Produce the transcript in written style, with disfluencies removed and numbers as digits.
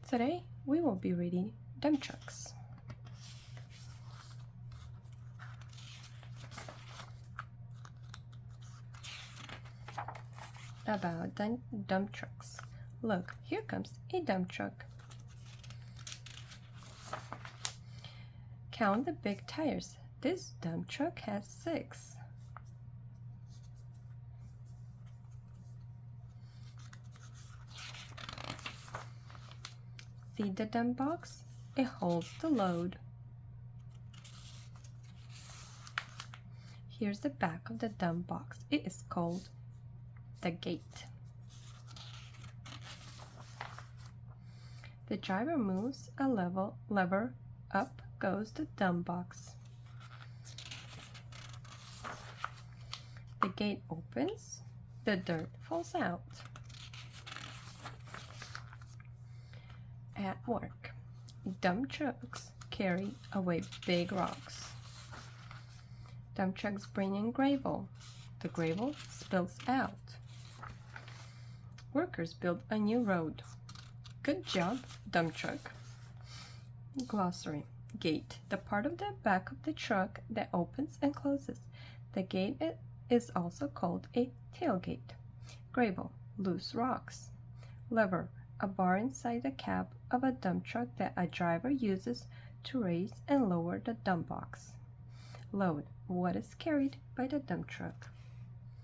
Today we will be reading dump trucks. About dump trucks. Look, here comes a dump truck. Count the big tires. This dump truck has 6. See the dump box? It holds the load. Here's the back of the dump box. It is called the gate. The driver moves a lever, up goes the dump box. The gate opens, the dirt falls out. At work, dump trucks carry away big rocks. Dump trucks bring in gravel. The gravel spills out. Workers build a new road. Good job, dump truck. Glossary. Gate. The part of the back of the truck that opens and closes. The gate is also called a tailgate. Gravel. Loose rocks. Lever. A bar inside the cab of a dump truck that a driver uses to raise and lower the dump box. Load. What is carried by the dump truck?